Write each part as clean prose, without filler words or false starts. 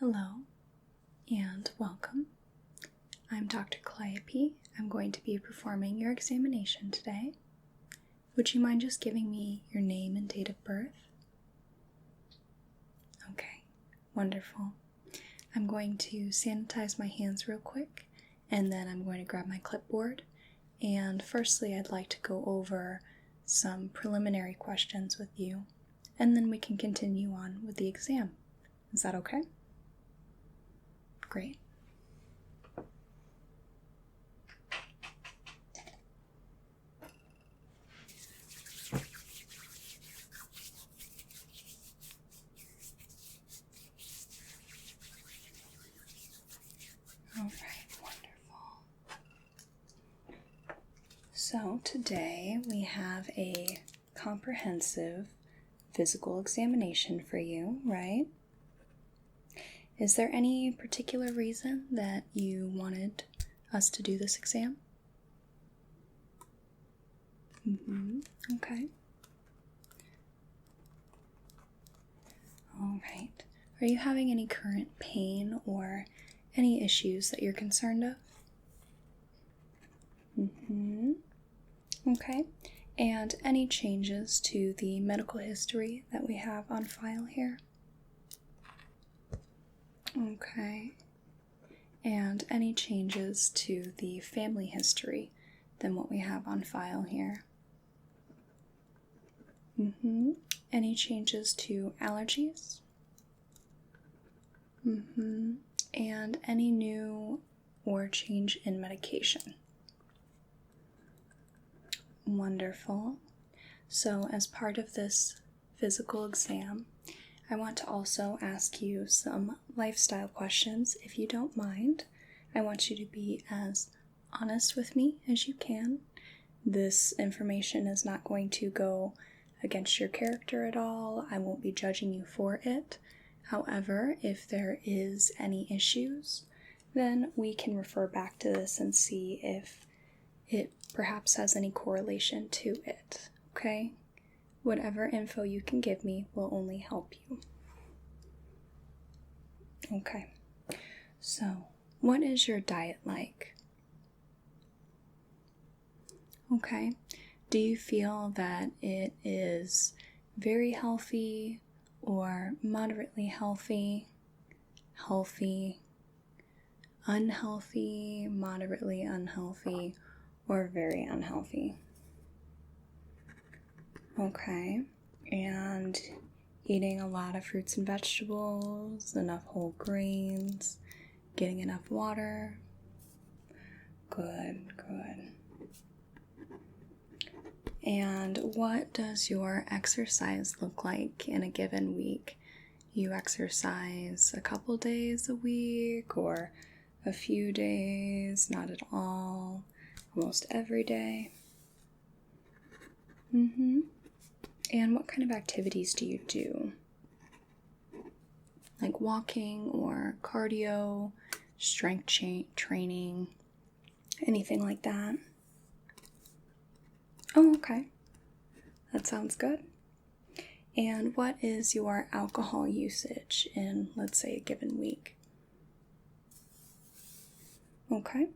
Hello and welcome. I'm Dr. Calliope. I'm going to be performing your examination today. Would you mind just giving me your name and date of birth? Okay, wonderful. I'm going to sanitize my hands real quick, and then I'm going to grab my clipboard. And firstly, I'd like to go over some preliminary questions with you, and then we can continue on with the exam. Is that okay? Great. All right, wonderful. So today we have a comprehensive physical examination for you, right? Is there any particular reason that you wanted us to do this exam? Okay. All right. Are you having any current pain or any issues that you're concerned of? Okay. And any changes to the medical history that we have on file here? Okay. And any changes to the family history than what we have on file here? Any changes to allergies? And any new or change in medication? Wonderful. So as part of this physical exam, I want to also ask you some lifestyle questions, if you don't mind. I want you to be as honest with me as you can. This information is not going to go against your character at all. I won't be judging you for it. However, if there is any issues, then we can refer back to this and see if it perhaps has any correlation to it, okay? Whatever info you can give me will only help you. Okay, so what is your diet like? Okay, do you feel that it is very healthy or moderately healthy, unhealthy, moderately unhealthy, or very unhealthy? Okay, and eating a lot of fruits and vegetables, enough whole grains, getting enough water. Good. And what does your exercise look like in a given week? You exercise a couple days a week, or a few days, not at all, almost every day? And what kind of activities do you do? Like walking or cardio, strength training, anything like that? Oh, okay. That sounds good. And what is your alcohol usage in, let's say, a given week? Okay.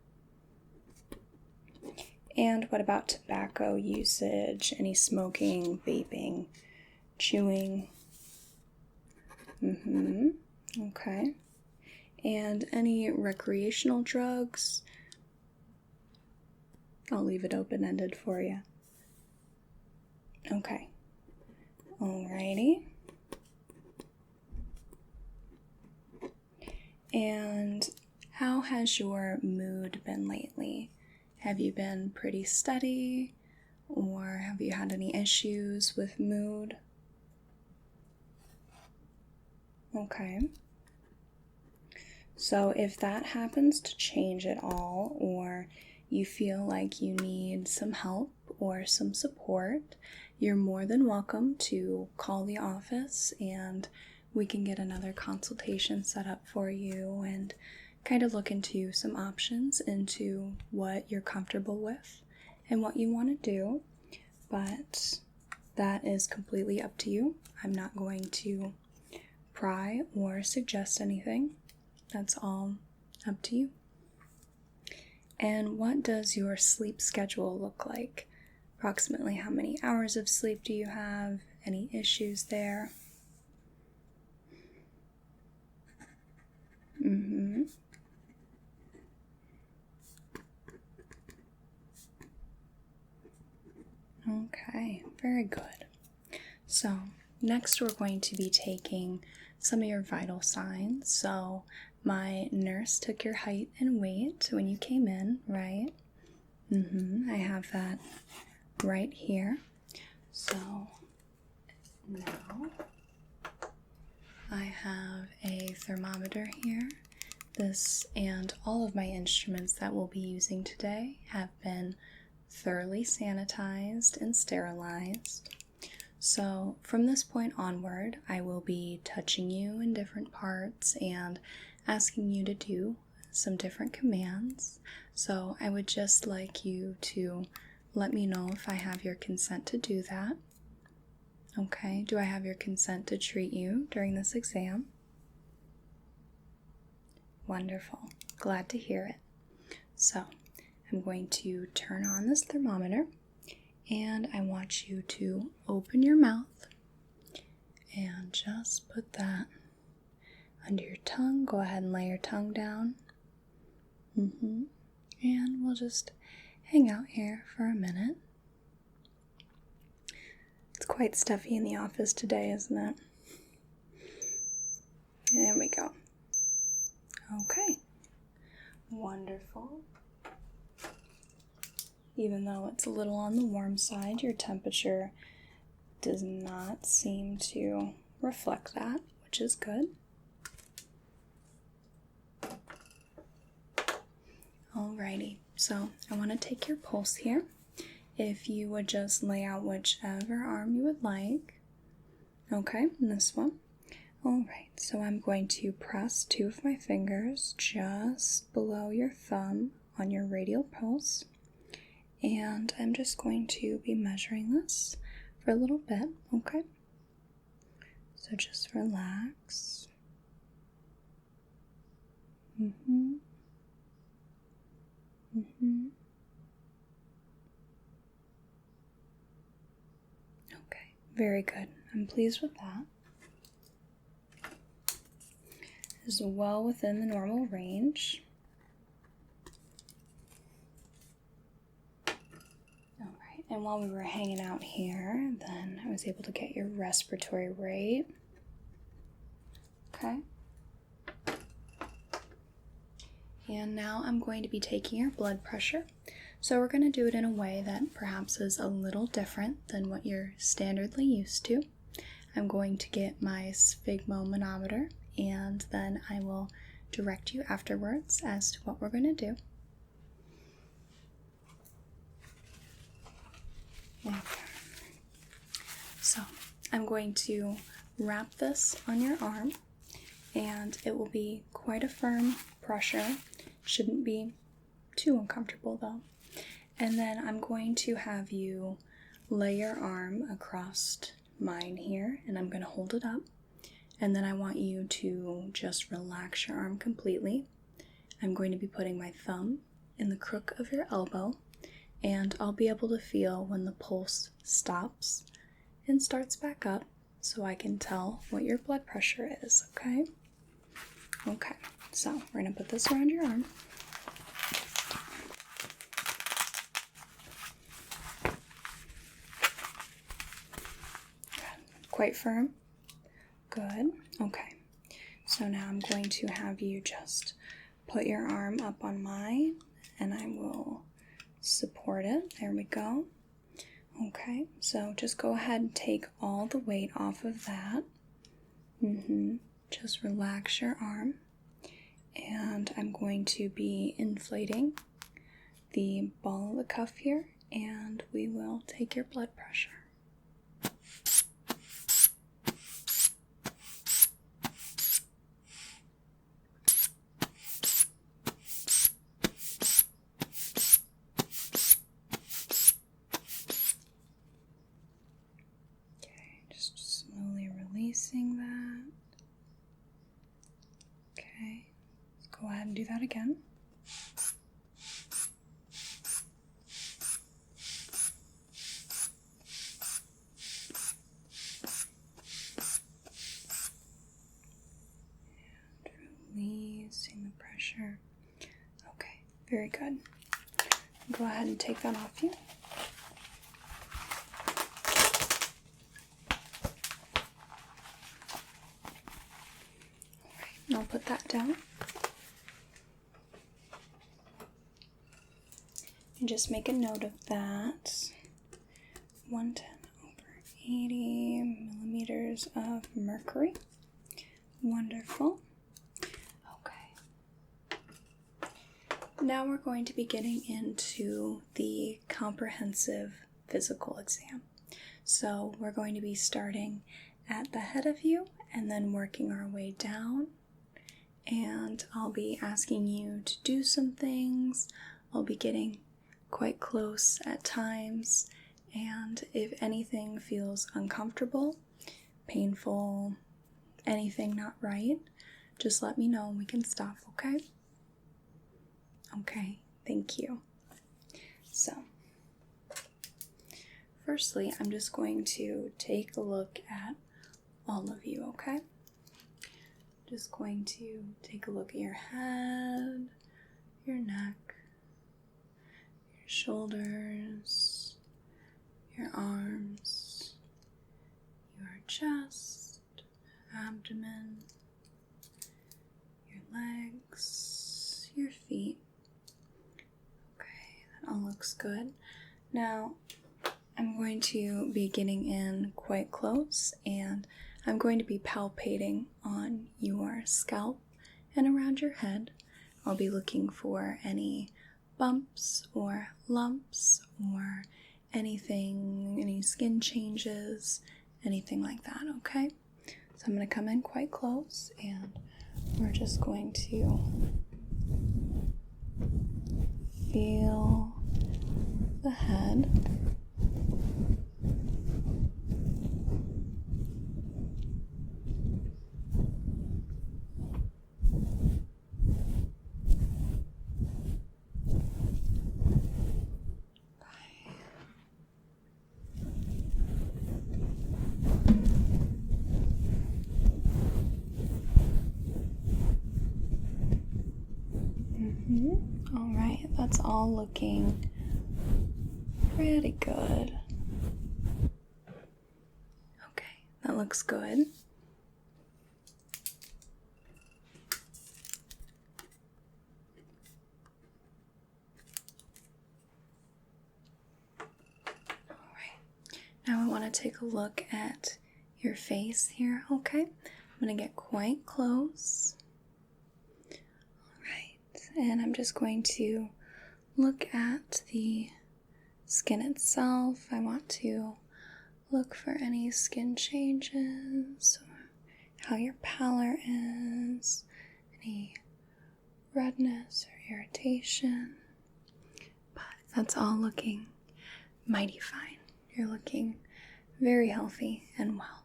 And what about tobacco usage? Any smoking, vaping, chewing? Okay. And any recreational drugs? I'll leave it open-ended for you. Okay. Alrighty. And how has your mood been lately? Have you been pretty steady, or have you had any issues with mood? Okay. So if that happens to change at all, or you feel like you need some help or some support, you're more than welcome to call the office and we can get another consultation set up for you and kind of look into some options into what you're comfortable with and what you want to do. But that is completely up to you. I'm not going to pry or suggest anything. That's all up to you. And what does your sleep schedule look like? Approximately how many hours of sleep do you have? Any issues there? Okay, very good. So next we're going to be taking some of your vital signs. So my nurse took your height and weight when you came in, right? I have that right here. So now I have a thermometer here. This and all of my instruments that we'll be using today have been thoroughly sanitized and sterilized. So from this point onward, I will be touching you in different parts and asking you to do some different commands. So I would just like you to let me know if I have your consent to do that. Okay, do I have your consent to treat you during this exam? Wonderful, glad to hear it. So I'm going to turn on this thermometer and I want you to open your mouth and just put that under your tongue. Go ahead and lay your tongue down. And we'll just hang out here for a minute. It's quite stuffy in the office today, isn't it? There we go. Okay. Wonderful. Even though it's a little on the warm side, your temperature does not seem to reflect that, which is good. Alrighty, so I want to take your pulse here. If you would just lay out whichever arm you would like. Okay, and this one. Alright, so I'm going to press 2 of my fingers just below your thumb on your radial pulse. And I'm just going to be measuring this for a little bit, okay? So just relax. Okay, very good. I'm pleased with that. Is well within the normal range. Alright, and while we were hanging out here, then I was able to get your respiratory rate. Okay. And now I'm going to be taking your blood pressure. So we're going to do it in a way that perhaps is a little different than what you're standardly used to. I'm going to get my sphygmomanometer and then I will direct you afterwards as to what we're going to do. Okay. So I'm going to wrap this on your arm and it will be quite a firm pressure. Shouldn't be too uncomfortable though. And then I'm going to have you lay your arm across mine here and I'm going to hold it up. And then I want you to just relax your arm completely. I'm going to be putting my thumb in the crook of your elbow and I'll be able to feel when the pulse stops and starts back up so I can tell what your blood pressure is, okay? Okay, so we're going to put this around your arm. Quite firm? Good. Okay. So now I'm going to have you just put your arm up on mine and I will support it. There we go. Okay. So just go ahead and take all the weight off of that. Just relax your arm. And I'm going to be inflating the ball of the cuff here and we will take your blood pressure. Releasing that. do that again. Releasing the pressure. Okay, very good. Go ahead and take that off you. Alright, I'll put that down. And just make a note of that. 110/80 millimeters of mercury. Wonderful. Now we're going to be getting into the comprehensive physical exam. So we're going to be starting at the head of you and then working our way down. And I'll be asking you to do some things. I'll be getting quite close at times. And if anything feels uncomfortable, painful, anything not right, just let me know and we can stop, okay? Okay, thank you. So, firstly, I'm just going to take a look at all of you, okay? Just going to take a look at your head, your neck, your shoulders, your arms, your chest, abdomen, your legs, your feet. All looks good. Now, I'm going to be getting in quite close and I'm going to be palpating on your scalp and around your head. I'll be looking for any bumps or lumps or anything, any skin changes, anything like that, okay? So I'm going to come in quite close and we're just going to feel the head. All right, that's all looking pretty good. Okay, that looks good. All right, now I want to take a look at your face here, okay? I'm going to get quite close. And I'm just going to look at the skin itself. I want to look for any skin changes, or how your pallor is, any redness or irritation. But that's all looking mighty fine. You're looking very healthy and well.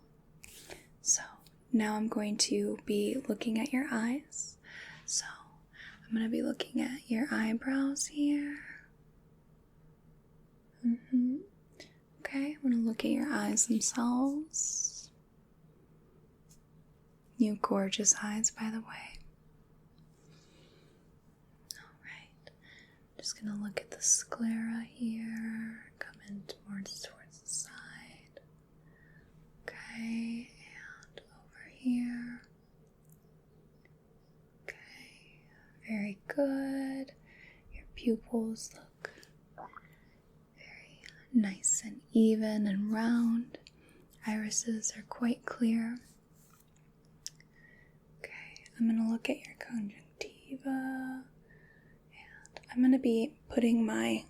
So now I'm going to be looking at your eyes. So I'm going to be looking at your eyebrows here. Okay, I'm going to look at your eyes themselves. You have gorgeous eyes, by the way. Alright, just going to look at the sclera here. Come in towards the side. Okay, and over here. Very good. Your pupils look very nice and even and round. Irises are quite clear. Okay, I'm going to look at your conjunctiva. And I'm going to be putting my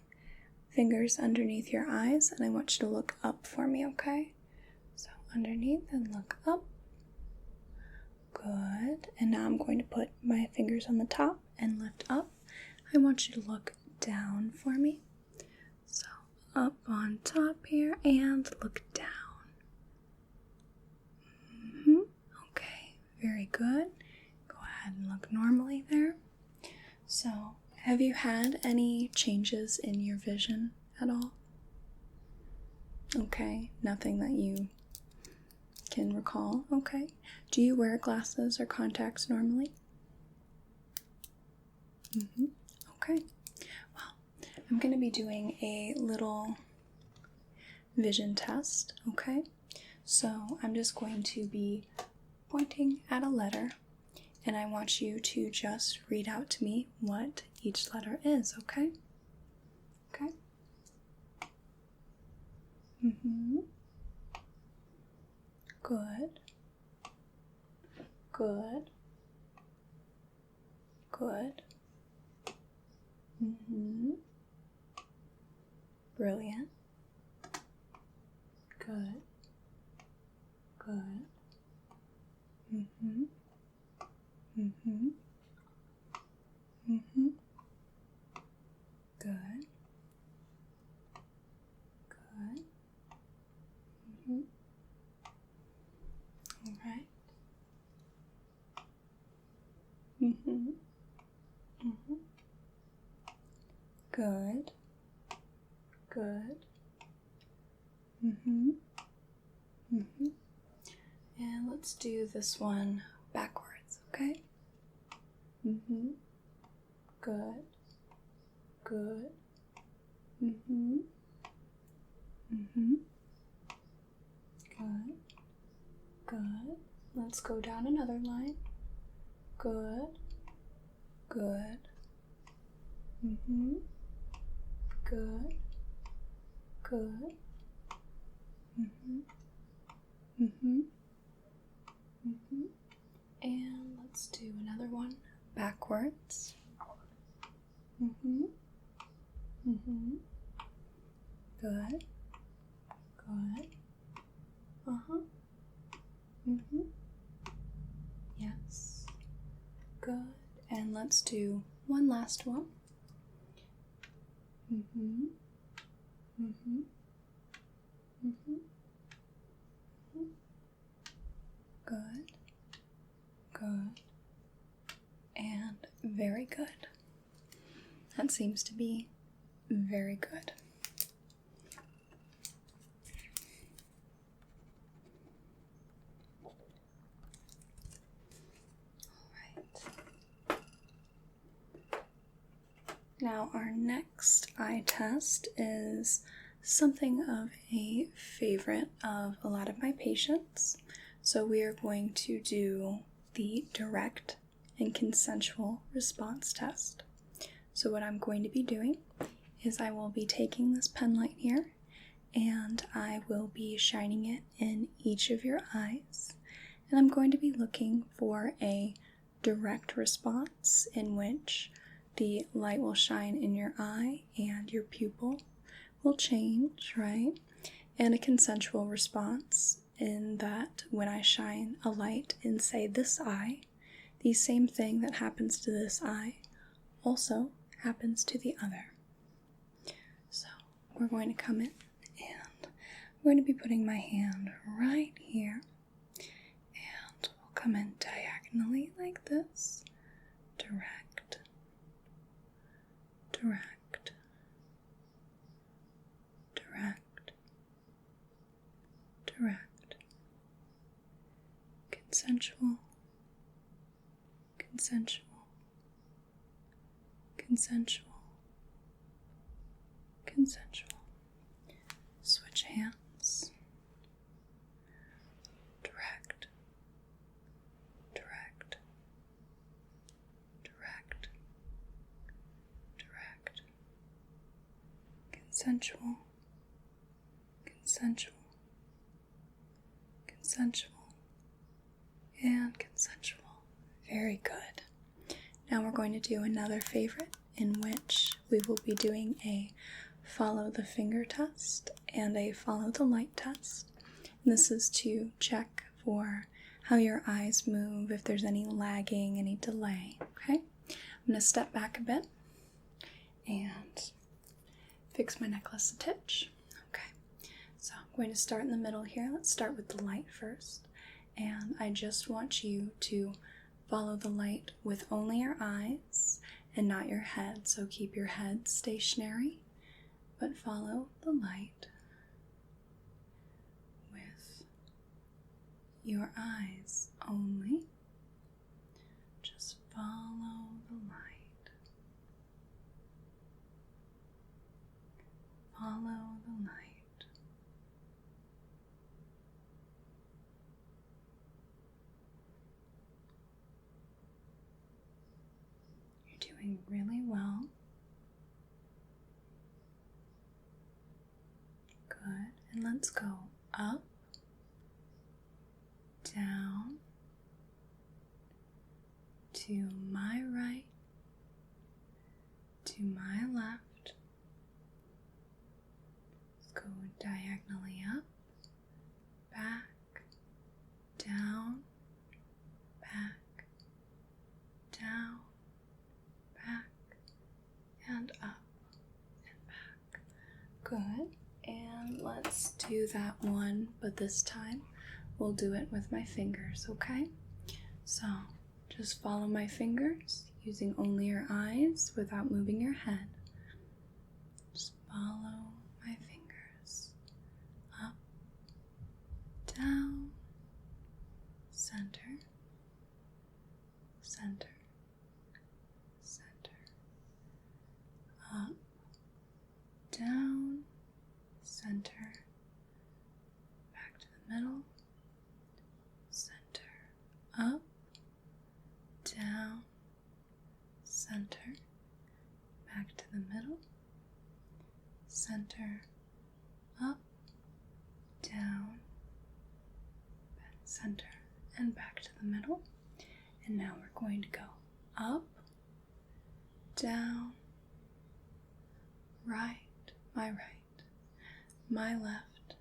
fingers underneath your eyes and I want you to look up for me, okay? So underneath and look up. Good. And now I'm going to put my fingers on the top and lift up. I want you to look down for me. So up on top here and look down. Okay, very good. Go ahead and look normally there. you had any changes in your vision at all? Okay, nothing that you can recall. Okay. Do you wear glasses or contacts normally? Okay. Well, I'm going to be doing a little vision test, okay? So I'm just going to be pointing at a letter, and I want you to just read out to me what each letter is, okay? Okay? Good. Good. Good. Brilliant. Good. Good. Good. Good. All right. Good. Good. And let's do this one backwards, okay? Good. Good. Good. Good. Let's go down another line. Good. Good. Good. Good. And let's do another one backwards. Good. Good. Yes. Good. And let's do one last one. Good. Good. And very good. That seems to be very good. Now our next eye test is something of a favorite of a lot of my patients. So we are going to do the direct and consensual response test. So what I'm going to be doing is I will be taking this pen light here and I will be shining it in each of your eyes. And I'm going to be looking for a direct response in which the light will shine in your eye and your pupil will change, right? And a consensual response in that when I shine a light in, say, this eye, the same thing that happens to this eye also happens to the other. So we're going to come in and I'm going to be putting my hand right here and we'll come in diagonally like this. Direct. Direct. Direct. Direct. Consensual. Consensual. Consensual. Consensual. Switch hands. Direct. Direct. Direct. Direct. Consensual. Consensual. Consensual. And consensual. Very good. Now we're going to do another favorite in which we will be doing a follow the finger test and a follow the light test. And this is to check for how your eyes move, if there's any lagging, any delay, okay? I'm going to step back a bit and fix my necklace a titch. Okay, so I'm going to start in the middle here. Let's start with the light first. And I just want you to follow the light with only your eyes and not your head. So keep your head stationary, but follow the light with your eyes only. Just follow the light. Follow the light. You're doing really well. Good. And let's go up, down, to my right, to my left. Let's go diagonally up, back, down, back, down, back, and up and back. Good. And let's do that one, but this time we'll do it with my fingers, okay? So just follow my fingers using only your eyes without moving your head. Just follow my fingers. Up, down, center, center, center. Up, down, center, back to the middle, center, up, down, center, back to the middle, center, up, down, center, and back to the middle. And now we're going to go up, down, right, my left,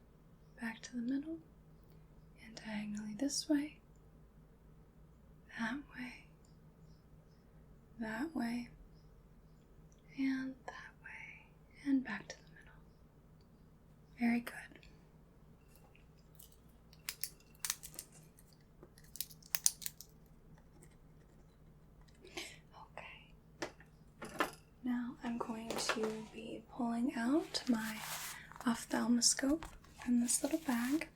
back to the middle, and diagonally this way, that way, and that way, and back to the middle. Very good. Okay. Now I'm going to be pulling out my ophthalmoscope from this little bag.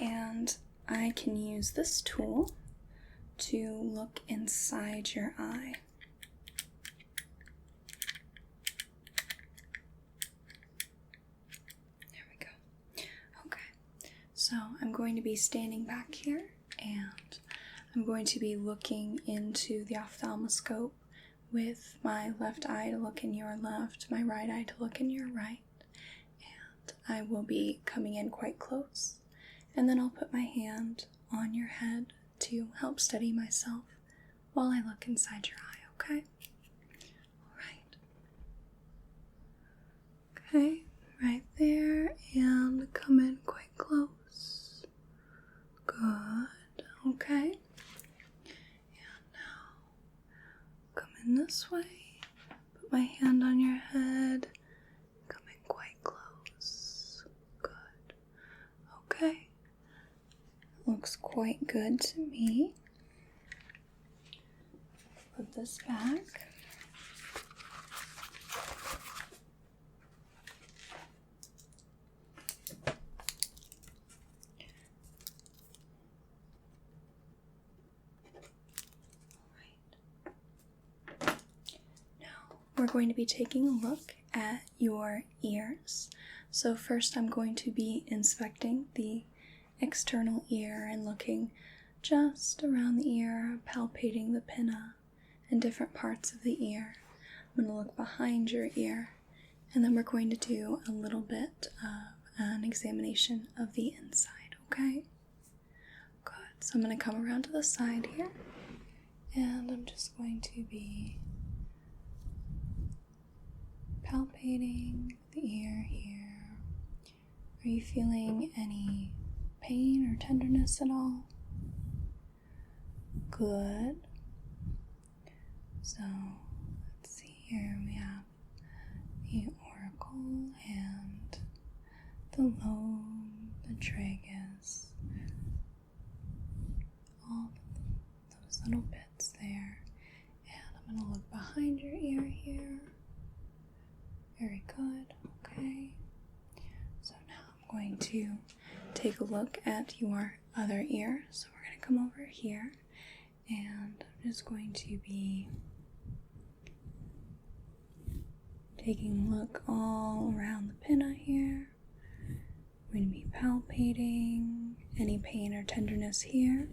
And I can use this tool to look inside your eye. There we go. Okay, so I'm going to be standing back here and I'm going to be looking into the ophthalmoscope with my left eye to look in your left, my right eye to look in your right. And I will be coming in quite close. And then I'll put my hand on your head to help steady myself while I look inside your eye, okay? Alright. Okay, right there, and come in quite close. Good, okay. And now, come in this way, put my hand on your head, come in quite close. Good, okay. Looks quite good to me. Put this back. Now we're going to be taking a look at your ears. So first I'm going to be inspecting the external ear and looking just around the ear, palpating the pinna and different parts of the ear. I'm going to look behind your ear, and then we're going to do a little bit of an examination of the inside, okay? Good. So I'm going to come around to the side here, and I'm just going to be palpating the ear here. Are you feeling any pain or tenderness at all? Good. So let's see here, we have the auricle and the lobe, the tragus, all look behind your ear here. Very good. Okay. So now I'm going to take a look at your other ear. So we're going to come over here, and I'm just going to be taking a look all around the pinna here. I'm going to be palpating any pain or tenderness here.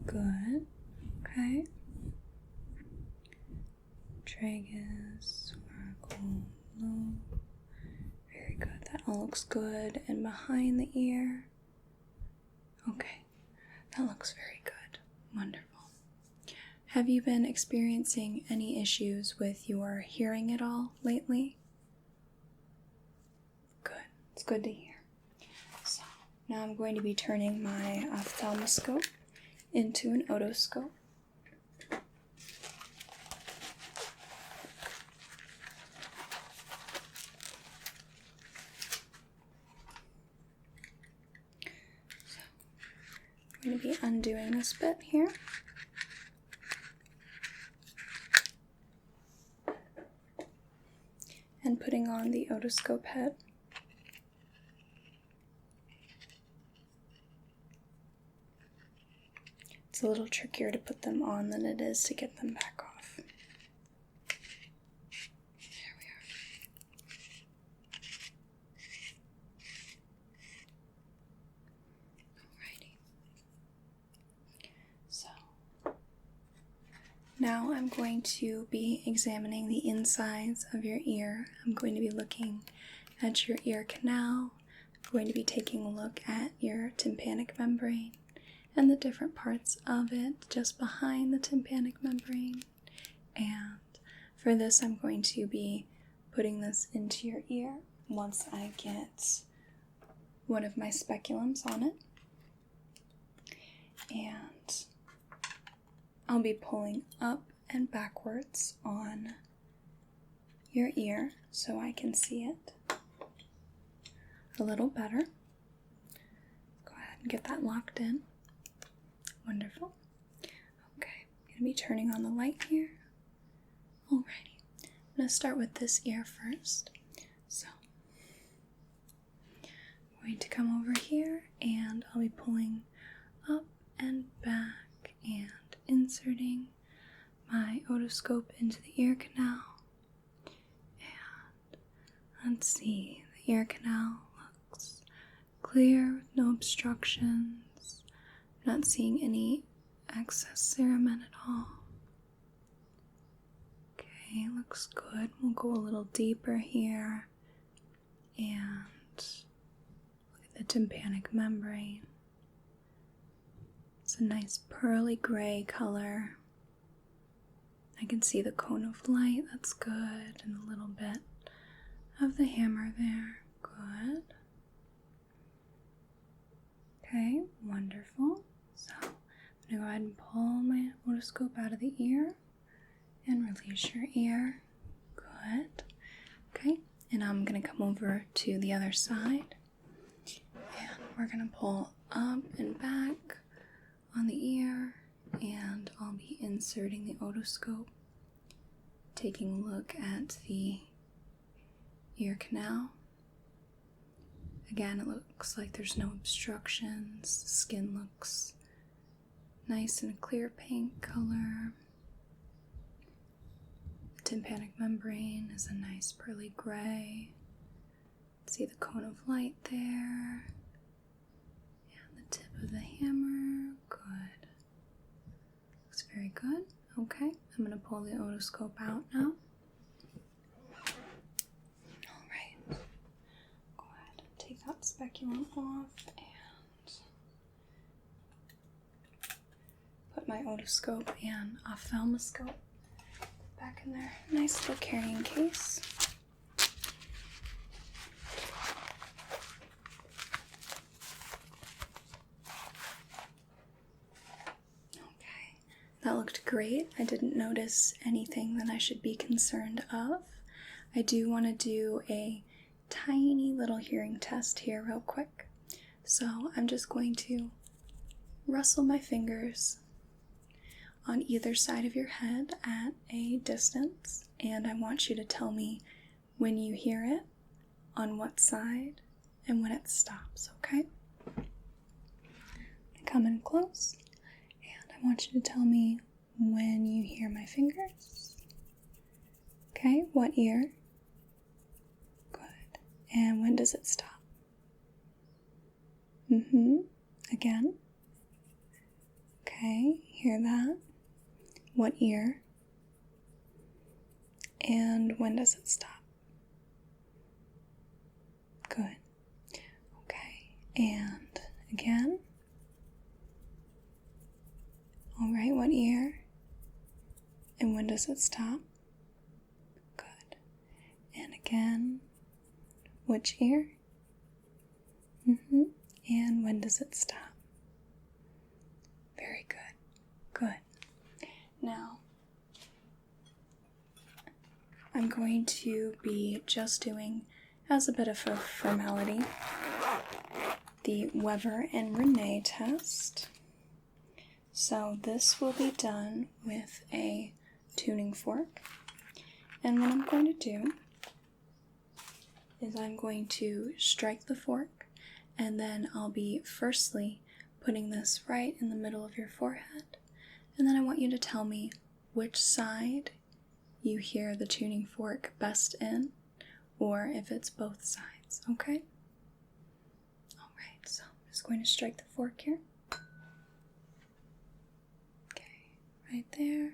Good. Okay. Tragus, oracle, lobe. Very good. That all looks good. And behind the ear. Okay. That looks very good. Wonderful. Have you been experiencing any issues with your hearing at all lately? Good. It's good to hear. So now I'm going to be turning my ophthalmoscope into an otoscope. So I'm going to be undoing this bit here. And putting on the otoscope head. It's a little trickier to put them on than it is to get them back off. There we are. Alrighty. So now I'm going to be examining the insides of your ear. I'm going to be looking at your ear canal. I'm going to be taking a look at your tympanic membrane and the different parts of it just behind the tympanic membrane. And for this, I'm going to be putting this into your ear once I get one of my speculums on it. And I'll be pulling up and backwards on your ear so I can see it a little better. Go ahead and get that locked in. Wonderful. Okay, I'm going to be turning on the light here. Alrighty, I'm going to start with this ear first. So, I'm going to come over here and I'll be pulling up and back and inserting my otoscope into the ear canal. And let's see, the ear canal looks clear with no obstructions. Not seeing any excess ceramin at all. Okay, looks good. We'll go a little deeper here and look at the tympanic membrane. It's a nice pearly gray color. I can see the cone of light, that's good, and a little bit of the hammer there. Good. Okay, wonderful. So I'm going to go ahead and pull my otoscope out of the ear and release your ear. Good. Okay, and I'm going to come over to the other side and we're going to pull up and back on the ear, and I'll be inserting the otoscope, taking a look at the ear canal. Again, it looks like there's no obstructions. The skin looks nice and clear pink color. The tympanic membrane is a nice pearly gray. See the cone of light there. And the tip of the hammer. Good. Looks very good. Okay, I'm going to pull the otoscope out now. Alright. Go ahead and take that speculum off and put my otoscope and ophthalmoscope back in their nice little carrying case. That looked great. I didn't notice anything that I should be concerned of. I do want to do a tiny little hearing test here real quick. So I'm just going to rustle my fingers on either side of your head at a distance, and I want you to tell me when you hear it, on what side, and when it stops, okay? Come in close, and I want you to tell me when you hear my fingers. Okay, what ear? Good. And when does it stop? Again. Okay, hear that? What ear? And when does it stop? Good. Okay, and again. All right, what ear? And when does it stop? Good. And again, which ear? And when does it stop? Very good. Good. Now, I'm going to be just doing, as a bit of a formality, the Weber and Renee test. So this will be done with a tuning fork. And what I'm going to do is I'm going to strike the fork, and then I'll be firstly putting this right in the middle of your forehead. And then I want you to tell me which side you hear the tuning fork best in, or if it's both sides, okay? Alright, so I'm just going to strike the fork here. Okay, right there.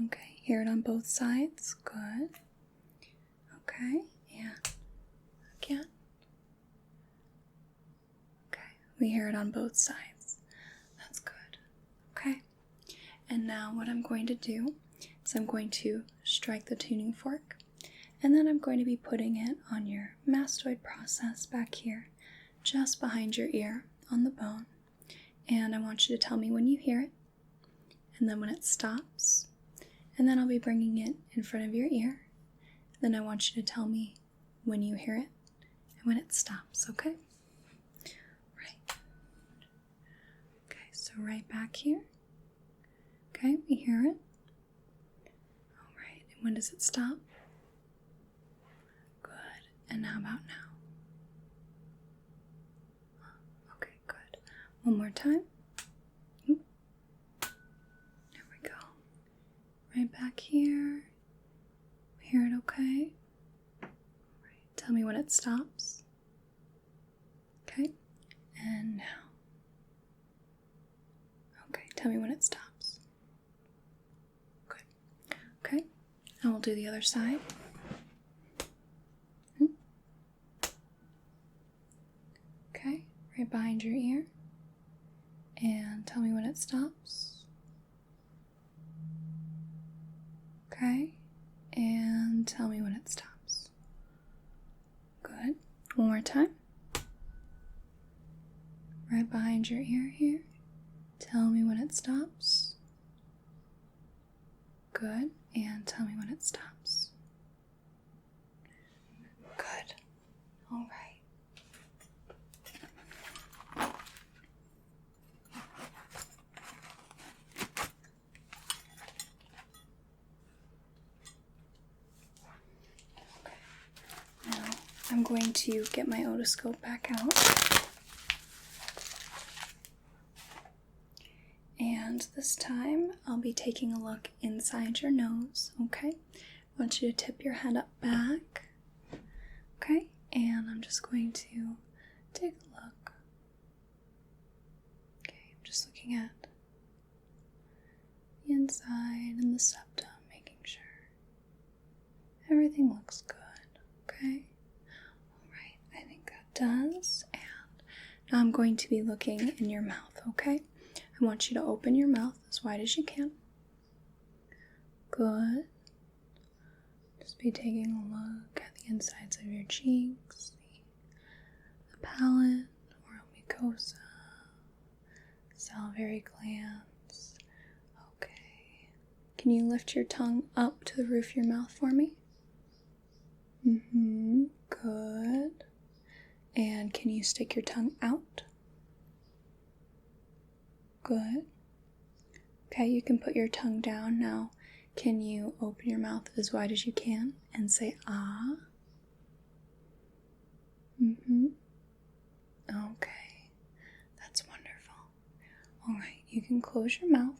Okay, hear it on both sides, good. Okay, and again. Okay, we hear it on both sides. That's good. Okay, and now what I'm going to do is I'm going to strike the tuning fork, and then I'm going to be putting it on your mastoid process back here, just behind your ear on the bone. And I want you to tell me when you hear it, and then when it stops, and then I'll be bringing it in front of your ear. Then I want you to tell me when you hear it and when it stops, okay? Right. Okay, so right back here. Okay, we hear it. All right, and when does it stop? Good. And how about now? Okay, good. One more time. There we go. Right back here. We hear it okay? All right, tell me when it stops. Okay, and now. Okay, tell me when it stops. Good. Okay, and we'll do the other side. Okay, right behind your ear. And tell me when it stops. Okay, and tell me when it stops. Good. One more time. Right behind your ear here. Tell me when it stops. Good. And tell me when it stops. Good. All right. I'm going to get my otoscope back out. And this time I'll be taking a look inside your nose, okay? I want you to tip your head up back, okay? And I'm just going to take a look. Okay, I'm just looking at the inside and the septum, making sure everything looks good, okay? Does, and now I'm going to be looking in your mouth, okay? I want you to open your mouth as wide as you can. Good. Just be taking a look at the insides of your cheeks, the palate, oral mucosa, salivary glands. Okay. Can you lift your tongue up to the roof of your mouth for me? Good. And can you stick your tongue out? Good. Okay, you can put your tongue down now. Can you open your mouth as wide as you can and say ah? Okay, that's wonderful. All right, you can close your mouth.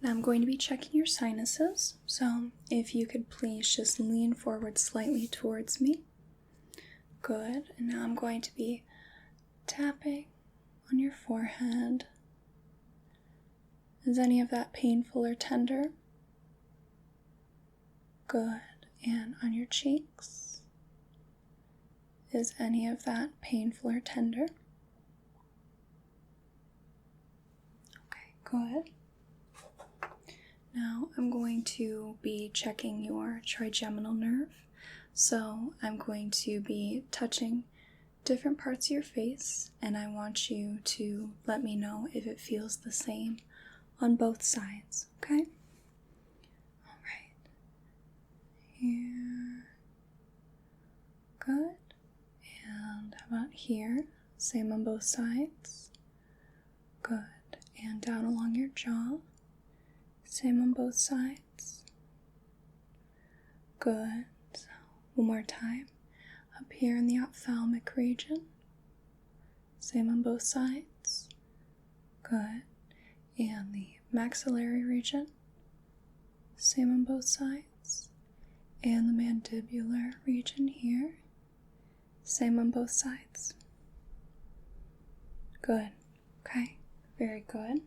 Now I'm going to be checking your sinuses, so if you could please just lean forward slightly towards me. Good, and now I'm going to be tapping on your forehead. Is any of that painful or tender? Good, and on your cheeks? Is any of that painful or tender? Okay, good. Now I'm going to be checking your trigeminal nerve. So I'm going to be touching different parts of your face, and I want you to let me know if it feels the same on both sides, okay? All right. Here. Good. And how about here? Same on both sides. Good. And down along your jaw. Same on both sides. Good. So, one more time. Up here in the ophthalmic region. Same on both sides. Good. And the maxillary region. Same on both sides. And the mandibular region here. Same on both sides. Good. Okay. Very good.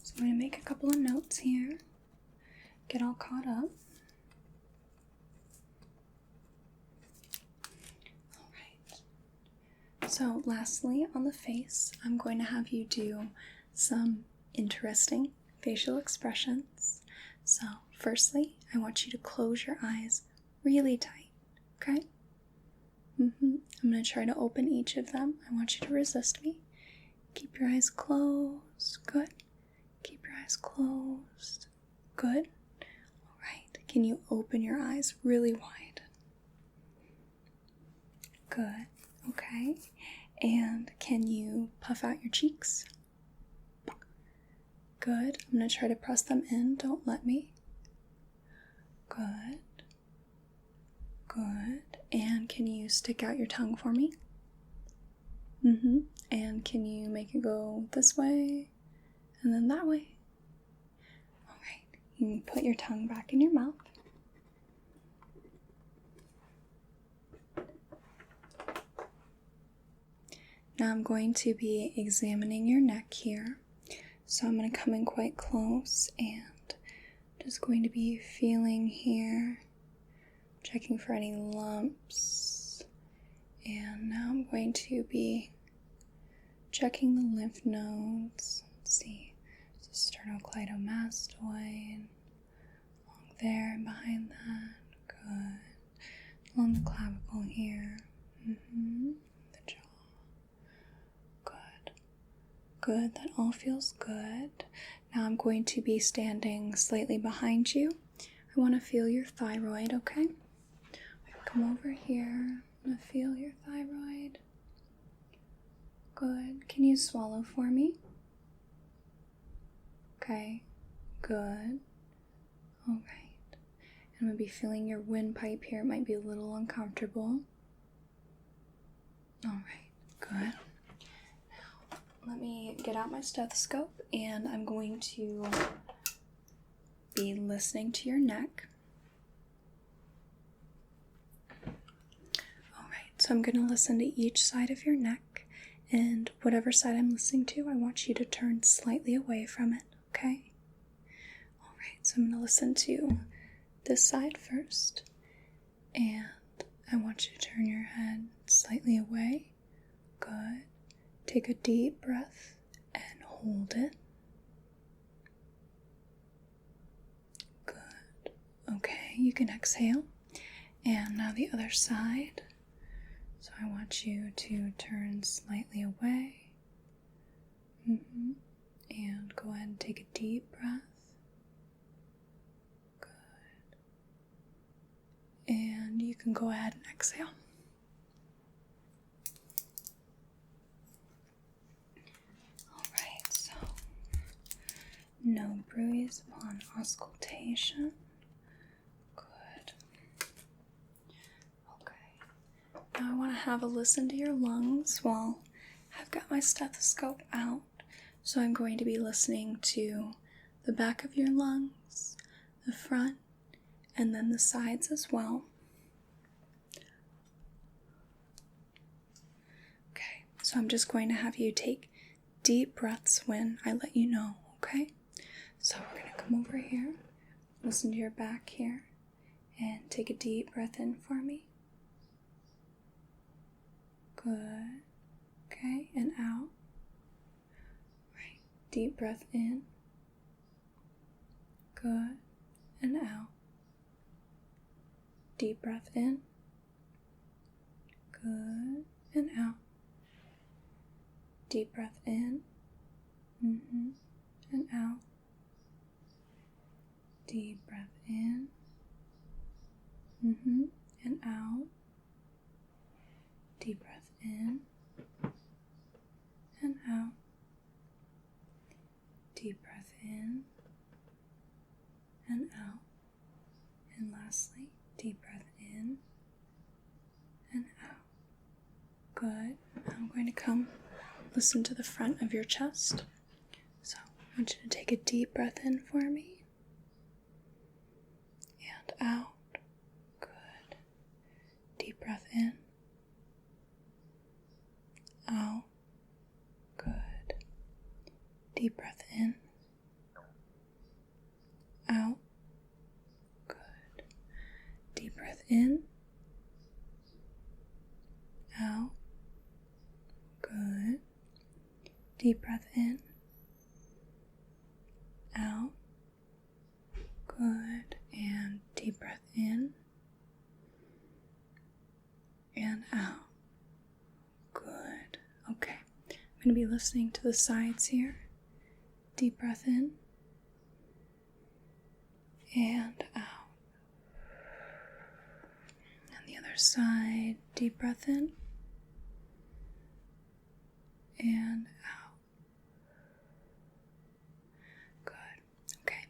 So I'm going to make a couple of notes here. Get all caught up. Alright. So lastly, on the face, I'm going to have you do some interesting facial expressions. So firstly, I want you to close your eyes really tight, okay? I'm going to try to open each of them. I want you to resist me. Keep your eyes closed. Good. Keep your eyes closed. Good. All right. Can you open your eyes really wide? Good. Okay. And can you puff out your cheeks? Good. I'm going to try to press them in. Don't let me. Good. Good. And can you stick out your tongue for me? And can you make it go this way and then that way? All right. You can put your tongue back in your mouth. Now I'm going to be examining your neck here. So I'm going to come in quite close and just going to be feeling here, checking for any lumps. And now I'm going to be checking the lymph nodes. Let's see, so sternocleidomastoid, along there and behind that. Good. Along the clavicle here. The jaw. Good. Good, that all feels good. Now I'm going to be standing slightly behind you. I want to feel your thyroid, okay? Come over here. I'm going to feel your thyroid. Good. Can you swallow for me? Okay. Good. All right. I'm going to be feeling your windpipe here. It might be a little uncomfortable. All right. Good. Now, let me get out my stethoscope, and I'm going to be listening to your neck. So I'm going to listen to each side of your neck, and whatever side I'm listening to, I want you to turn slightly away from it, okay? All right, so I'm going to listen to this side first, and I want you to turn your head slightly away. Good. Take a deep breath and hold it. Good. Okay, you can exhale. And now the other side. 'So I want you to turn slightly away. And go ahead and take a deep breath. Good. And you can go ahead and exhale. Alright, so no bruise upon auscultation. Good. Okay. Now I want to have a listen to your lungs while I've got my stethoscope out. So I'm going to be listening to the back of your lungs, the front, and then the sides as well. Okay, so I'm just going to have you take deep breaths when I let you know, okay? So we're going to come over here, listen to your back here, and take a deep breath in for me. Good. Okay, and out. Deep breath in, good, and out. Deep breath in, good, and out. Deep breath in, and out. Deep breath in, and out. Deep breath in, and out. Deep breath in and out. And lastly, deep breath in and out. Good. Now I'm going to come listen to the front of your chest. So I want you to take a deep breath in for me. And out. Good. Deep breath in. Out. Good. Deep breath in, out, good. Deep breath in, out, good. Deep breath in, out, good. And deep breath in, and out, good. Okay, I'm going to be listening to the sides here. Deep breath in and out. And the other side, deep breath in and out. Good. Okay.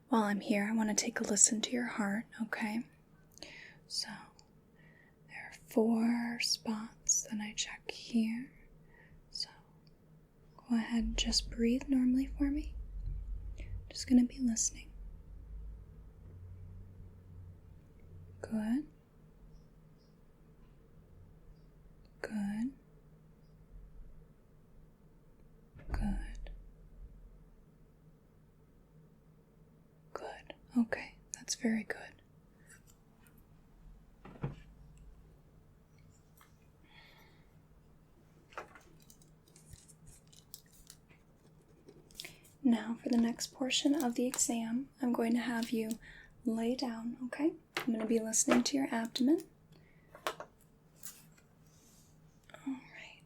While I'm here, I want to take a listen to your heart, okay? So, there are 4 spots that I check here. So, go ahead and just breathe normally for me. Just going to be listening. Good. Good. Good. Good. Okay, that's very good. Now for the next portion of the exam, I'm going to have you lay down, okay? I'm going to be listening to your abdomen. Alright,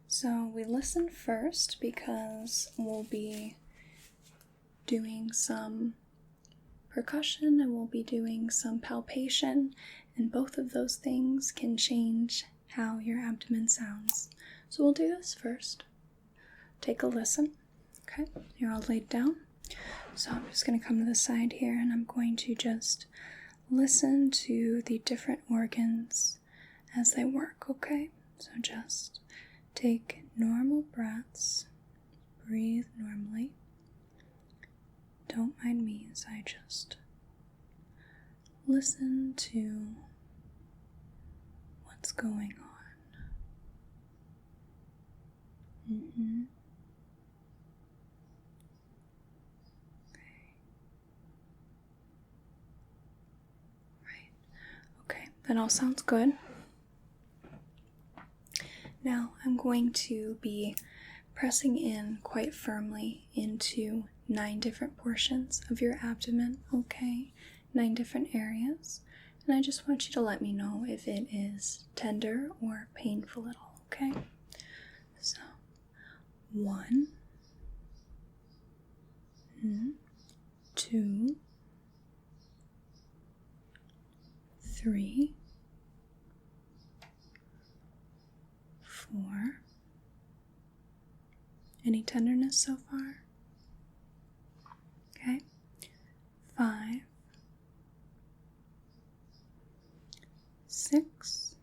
so we listen first because we'll be doing some percussion and we'll be doing some palpation, and both of those things can change how your abdomen sounds. So we'll do this first. Take a listen. Okay, you're all laid down. So I'm just going to come to the side here and I'm going to just listen to the different organs as they work, okay? So just take normal breaths, breathe normally. Don't mind me as I just listen to what's going on. Okay, that all sounds good. Now I'm going to be pressing in quite firmly into 9 different portions of your abdomen, okay? 9 different areas. And I just want you to let me know if it is tender or painful at all, okay? So 1, 2, 3, 4. Any tenderness so far? Okay. 5, 6,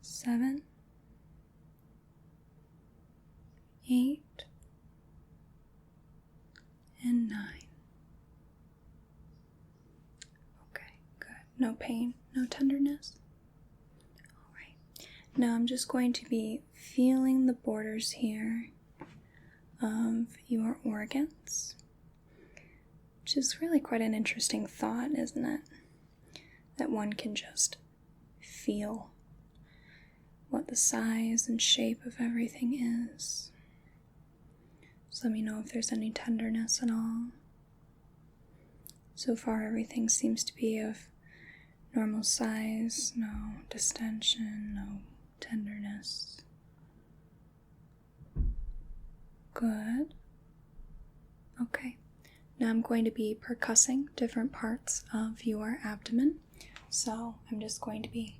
7, 8, and 9. Okay, good. No pain, no tenderness. All right. Now I'm just going to be feeling the borders here of your organs, which is really quite an interesting thought, isn't it? That one can just feel what the size and shape of everything is. So let me know if there's any tenderness at all. So far everything seems to be of normal size, no distension, no tenderness. Good. Okay. Now I'm going to be percussing different parts of your abdomen. So I'm just going to be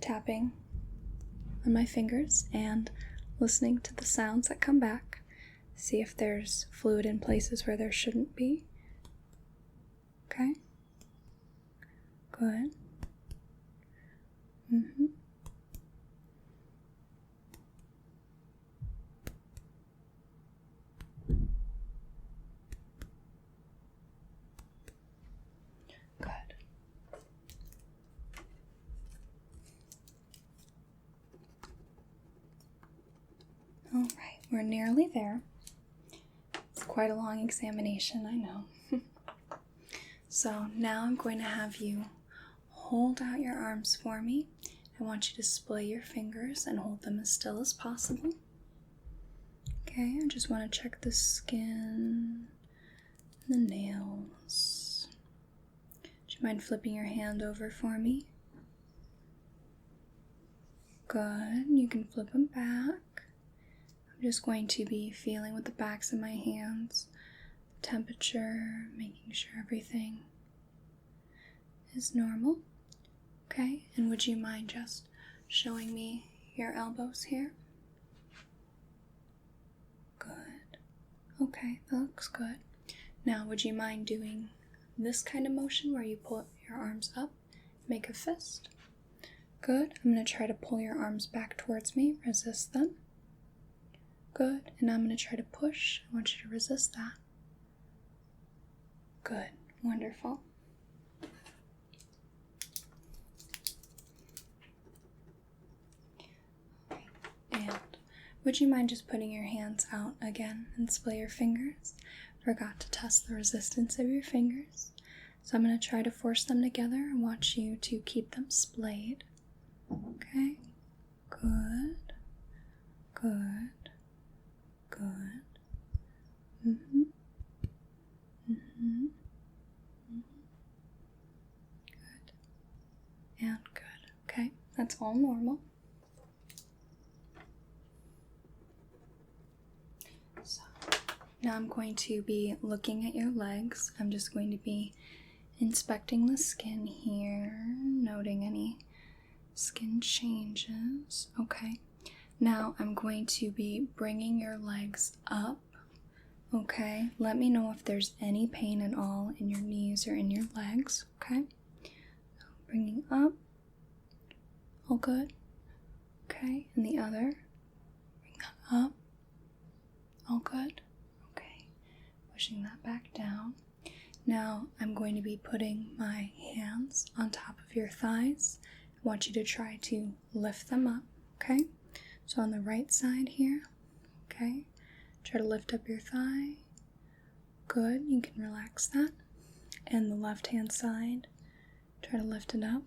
tapping on my fingers and listening to the sounds that come back. See if there's fluid in places where there shouldn't be. Okay. Good. Good. All right, we're nearly there. It's quite a long examination, I know. So now I'm going to have you hold out your arms for me. I want you to splay your fingers and hold them as still as possible. Okay, I just want to check the skin, the nails. Do you mind flipping your hand over for me? Good, you can flip them back. I'm just going to be feeling with the backs of my hands, the temperature, making sure everything is normal. Okay, and would you mind just showing me your elbows here? Good. Okay, that looks good. Now, would you mind doing this kind of motion where you pull your arms up, make a fist? Good. I'm going to try to pull your arms back towards me, resist them. Good. And I'm going to try to push. I want you to resist that. Good. Wonderful. And would you mind just putting your hands out again and splay your fingers? Forgot to test the resistance of your fingers. So I'm going to try to force them together and want you to keep them splayed. Okay. Good. Good. Good. Good. And good. Okay, that's all normal. So now I'm going to be looking at your legs. I'm just going to be inspecting the skin here, noting any skin changes. Okay. Now I'm going to be bringing your legs up. Okay. Let me know if there's any pain at all in your knees or in your legs. Okay. So bringing up. All good. Okay. And the other. Bring that up. All good. Okay. Pushing that back down. Now I'm going to be putting my hands on top of your thighs. I want you to try to lift them up. Okay. So on the right side here, okay, try to lift up your thigh. Good, you can relax that. And the left hand side, try to lift it up.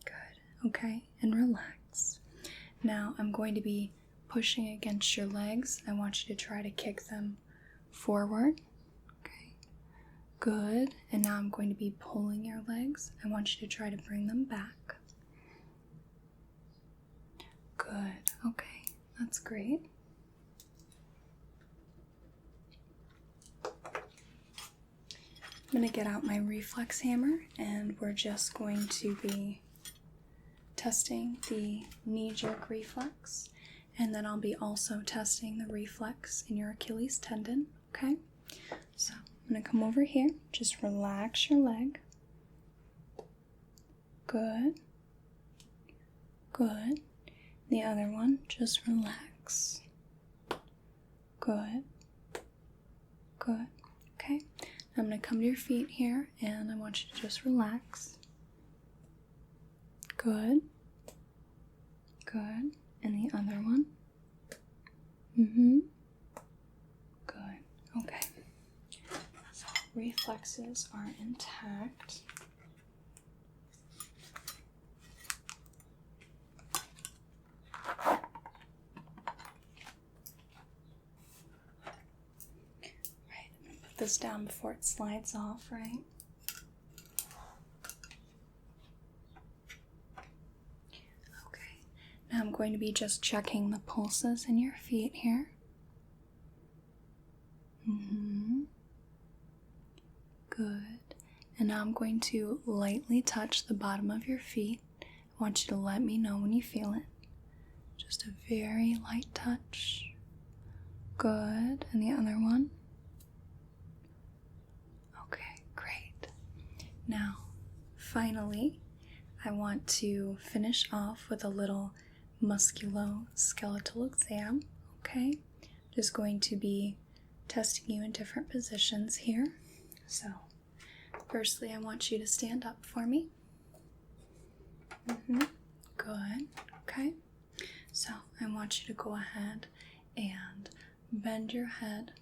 Good, okay, and relax. Now I'm going to be pushing against your legs. I want you to try to kick them forward. Okay, good. And now I'm going to be pulling your legs. I want you to try to bring them back. Good. Okay, that's great. I'm going to get out my reflex hammer and we're just going to be testing the knee-jerk reflex, and then I'll be also testing the reflex in your Achilles tendon, okay? So I'm going to come over here, just relax your leg. Good. Good. The other one, just relax. Good. Good. Okay. I'm going to come to your feet here, and I want you to just relax. Good. Good. And the other one. Good. Okay. So reflexes are intact. This down before it slides off, right? Okay, now I'm going to be just checking the pulses in your feet here. Good. And now I'm going to lightly touch the bottom of your feet. I want you to let me know when you feel it. Just a very light touch. Good. And the other one. Now, finally, I want to finish off with a little musculoskeletal exam, okay? Just going to be testing you in different positions here. So, firstly, I want you to stand up for me. Good, okay? So, I want you to go ahead and bend your head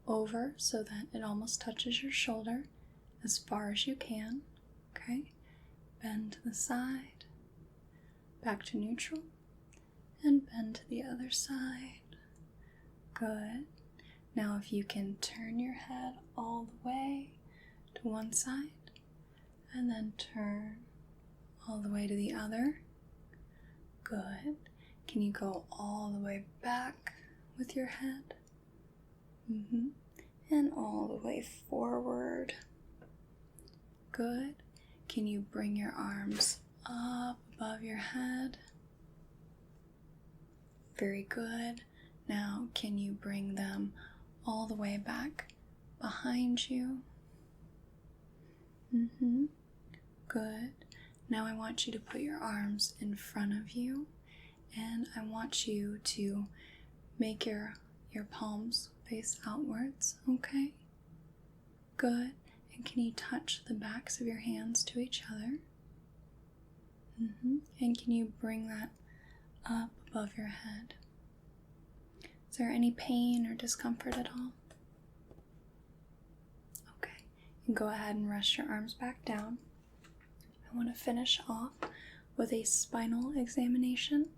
over so that it almost touches your shoulder. As far as you can, okay? Bend to the side, back to neutral, and bend to the other side. Good. Now if you can turn your head all the way to one side, and then turn all the way to the other. Good. Can you go all the way back with your head? And all the way forward. Good. Can you bring your arms up above your head? Very good. Now, can you bring them all the way back behind you? Good. Now I want you to put your arms in front of you, and I want you to make your palms face outwards, okay? Good. And can you touch the backs of your hands to each other? And can you bring that up above your head? Is there any pain or discomfort at all? Okay. You can go ahead and rest your arms back down. I want to finish off with a spinal examination.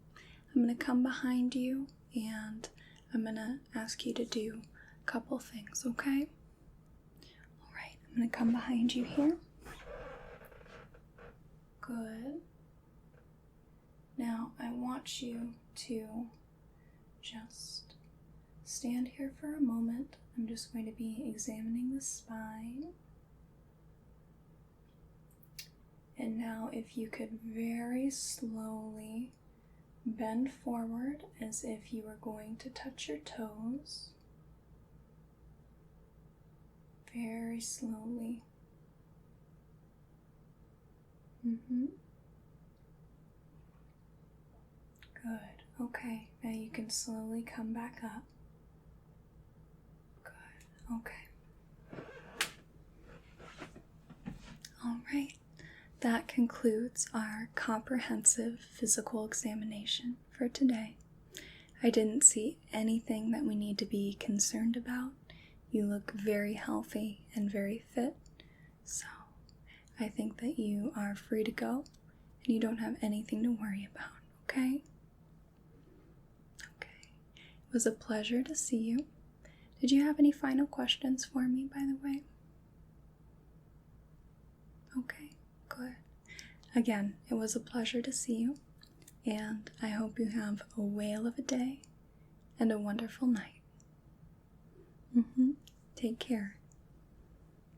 I'm going to come behind you and I'm going to ask you to do a couple things, okay? I'm going to come behind you here. Good. Now I want you to just stand here for a moment. I'm just going to be examining the spine. And now if you could very slowly bend forward as if you were going to touch your toes. Very slowly. Good. Okay. Now you can slowly come back up. Good. Okay. All right. That concludes our comprehensive physical examination for today. I didn't see anything that we need to be concerned about. You look very healthy and very fit, so I think that you are free to go and you don't have anything to worry about, okay? Okay. It was a pleasure to see you. Did you have any final questions for me, by the way? Okay, good. Again, it was a pleasure to see you. and I hope you have a whale of a day and a wonderful night. Take care.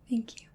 Thank you.